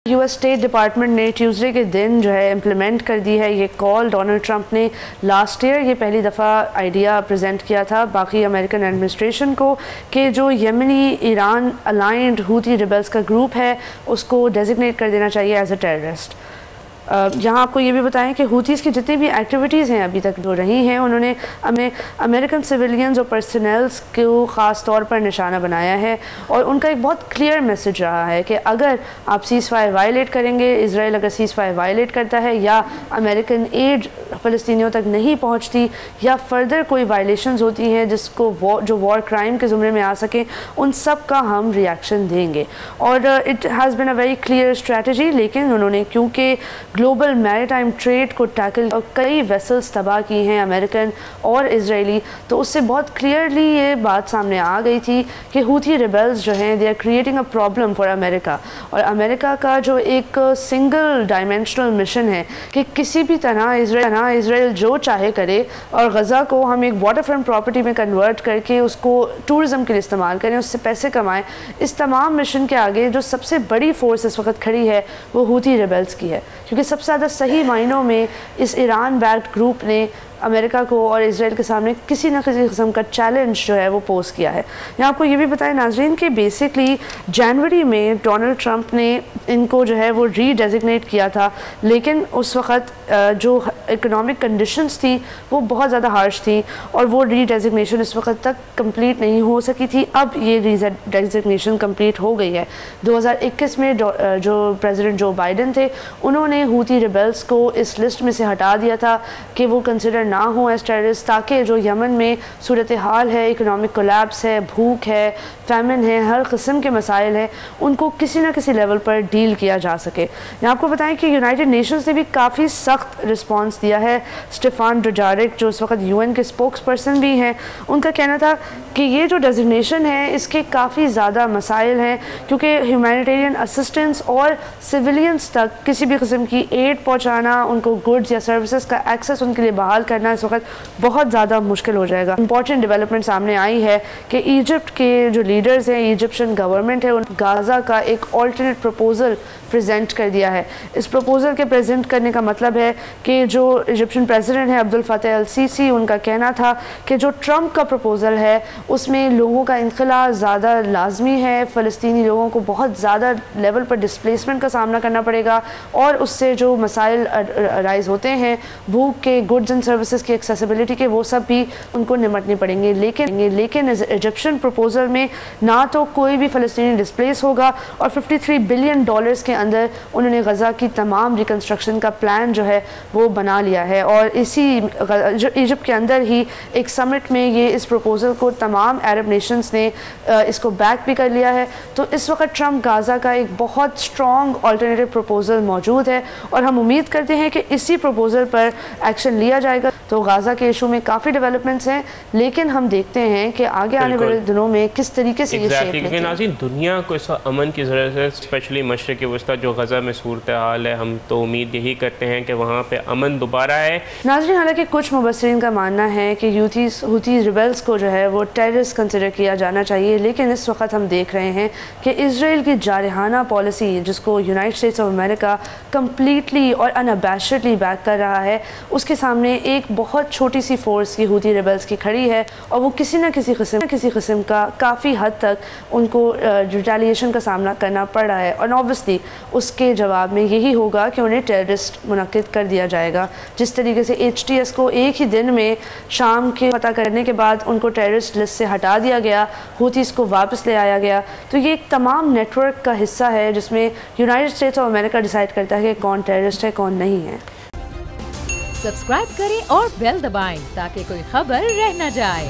US state department نے Tuesday کے دن جو ہے امپلیمنٹ کر دی ہے یہ کال. ڈونلڈ ٹرمپ نے لاسٹ ایئر یہ پہلی دفعہ آئیڈیا پریزنٹ کیا تھا باقی امریکن ایڈمنسٹریشن کو کہ جو یمنی ایران الائنڈ ہوتی ریبلز کا گروپ ہے اس کو ڈیزگنیٹ کر دینا چاہیے ایز اے ٹیررسٹ. یہاں آپ کو یہ بھی بتائیں کہ ہوتیز کی جتنی بھی ایکٹیویٹیز ہیں ابھی تک جو رہی ہیں انہوں نے امریکن سویلینز اور پرسنلز کو خاص طور پر نشانہ بنایا ہے اور ان کا ایک بہت کلیئر میسج رہا ہے کہ اگر آپ سیز فائر وائلیٹ کریں گے، اسرائیل اگر سیز فائر وائلیٹ کرتا ہے یا امریکن ایڈ فلسطینیوں تک نہیں پہنچتی یا فردر کوئی وائلیشنز ہوتی ہیں جس کو جو وار کرائم کے زمرے میں آ سکیں، ان سب کا ہم ریئیکشن دیں گے. اور it has been a very clear strategy. لیکن انہوں نے کیونکہ گلوبل میری ٹائم ٹریڈ کو ٹیکل اور کئی ویسلز تباہ کی ہیں امریکن اور اسرائیلی، تو اس سے بہت کلیئرلی یہ بات سامنے آ گئی تھی کہ ہوتی ریبلز جو ہیں they are creating a problem for America. اور امریکہ کا جو ایک سنگل ڈائمینشنل مشن ہے کہ کسی بھی طرح اسرائیل جو چاہے کرے اور غزہ کو ہم ایک واٹر فرنٹ پراپرٹی میں کنورٹ کر کے اس کو ٹورزم کے لیے استعمال کریں، اس سے پیسے کمائیں. اس تمام مشن کے آگے جو سب سے بڑی فورس اس وقت کھڑی ہے وہ ہوتی ریبلز کی ہے، کیونکہ سب سے زیادہ صحیح معنوں میں اس ایران بیکڈ گروپ نے امریکہ کو اور اسرائیل کے سامنے کسی نہ کسی قسم کا چیلنج جو ہے وہ پوز کیا ہے. یہاں آپ کو یہ بھی بتائیں ناظرین کہ بیسکلی جنوری میں ڈونلڈ ٹرمپ نے ان کو جو ہے وہ ری ڈیزگنیٹ کیا تھا، لیکن اس وقت جو اکنامک کنڈیشنز تھی وہ بہت زیادہ ہارش تھیں اور وہ ری ڈیزگنیشن اس وقت تک کمپلیٹ نہیں ہو سکی تھی. اب یہ ری ڈیزگنیشن کمپلیٹ ہو گئی ہے. 2021 میں جو پریزیڈنٹ جو بائیڈن تھے انہوں نے ہوتی ریبلز کو اس لسٹ میں سے ہٹا دیا تھا کہ وہ کنسیڈر نہ ہوں ایز ٹیررسٹ، تاکہ جو یمن میں صورتحال ہے، اکنامک کولیپس ہے، بھوک ہے، فیمن ہے، ہر قسم کے مسائل ہیں، ان کو کسی نہ کسی لیول پر ڈیل کیا جا سکے. یہاں آپ کو بتائیں کہ یونائٹڈ نیشنز نے بھی کافی سخت رسپانس دیا ہے. اسٹیفان ڈوجارک جو اس وقت UN کے اسپوکس پرسن بھی ہیں، ان کا کہنا تھا کہ یہ جو ڈیزگنیشن ہے اس کے کافی زیادہ مسائل ہیں، کیونکہ ہیومینیٹیرین اسسٹنس اور سویلینز تک کسی بھی قسم کی ایڈ پہنچانا، ان کو گڈز یا سروسز کا ایکسیس ان کے لیے بحال کرنا اس وقت بہت زیادہ مشکل ہو جائے گا. امپورٹنٹ ڈیولپمنٹ سامنے آئی ہے کہ ایجپٹ کے جو لیڈرز ہیں، ایجپشن گورنمنٹ ہے، غازہ کا ایک آلٹرنیٹ پروپوزل پریزنٹ کر دیا ہے. اس پروپوزل کے پریزنٹ کرنے کا مطلب ہے کہ جو ایجپشن پریزیڈنٹ ہے عبد الفتاح السیسی، ان کا کہنا تھا کہ جو ٹرمپ کا پروپوزل ہے اس میں لوگوں کا انخلا زیادہ لازمی ہے، فلسطینی لوگوں کو بہت زیادہ لیول پر ڈسپلیسمنٹ کا سامنا کرنا پڑے گا اور اس سے جو مسائل رائز ہوتے ہیں بھوک کے، گڈز اینڈ سروسز کی ایکسیسیبلٹی کے، وہ سب بھی ان کو نمٹنے پڑیں گے. لیکن ایجپشن پروپوزل میں نہ تو کوئی بھی فلسطینی ڈسپلیس ہوگا اور $53 بلین کے اندر انہوں نے غزہ کی تمام ریکنسٹرکشن کا پلان جو ہے وہ بنا لیا ہے. اور اسی ایجپٹ کے اندر ہی ایک سمٹ میں یہ اس پروپوزل کو تمام عرب نیشنز نے اس کو بیک بھی کر لیا ہے. تو اس وقت ٹرمپ غازہ کا ایک بہت اسٹرانگ آلٹرنیٹیو پروپوزل موجود ہے اور ہم امید کرتے ہیں کہ اسی پروپوزل پر ایکشن لیا جائے گا. تو غازہ کے ایشو میں کافی ڈیولپمنٹس ہیں، لیکن ہم دیکھتے ہیں کہ آگے آنے والے دنوں میں کس طریقے سے یہ شیپ لیتے ہیں. ناظرین، دنیا کو اس امن کی ضرورت ہے، اسپیشلی مشرق وسطیٰ جو غزہ میں صورتحال ہے. ہم تو امید یہی کرتے ہیں کہ وہاں پہ امن دوبارہ ہے. ناظرین، حالانکہ کچھ مبصرین کا ماننا ہے کہ ہوتی ریبلز کو جو ہے وہ ٹیررسٹ کنسیڈر کیا جانا چاہیے، لیکن اس وقت ہم دیکھ رہے ہیں کہ اسرائیل کی جارحانہ پالیسی جس کو United States of America completely اور انابیشڈلی بیک کر رہا ہے، اس کے سامنے ایک بہت چھوٹی سی فورس کی ہوتی ریبلز کی کھڑی ہے اور وہ کسی نہ کسی قسم کا کافی حد تک ان کو ریٹیلیشن کا سامنا کرنا پڑ رہا ہے. اور اوبویسلی اس کے جواب میں یہی ہوگا کہ انہیں ٹیررسٹ منعقد کر دیا جائے گا. جس طریقے سے HTS کو ایک ہی دن میں شام کے فتح کرنے کے بعد ان کو ٹیررسٹ لسٹ سے ہٹا دیا گیا، ہوتیز کو واپس لے آیا گیا. تو یہ ایک تمام نیٹ ورک کا حصہ ہے جس میں United States of America decide کرتا ہے کہ کون ٹیررسٹ ہے کون نہیں ہے. سبسکرائب کریں اور بیل دبائیں تاکہ کوئی خبر رہ نہ جائے.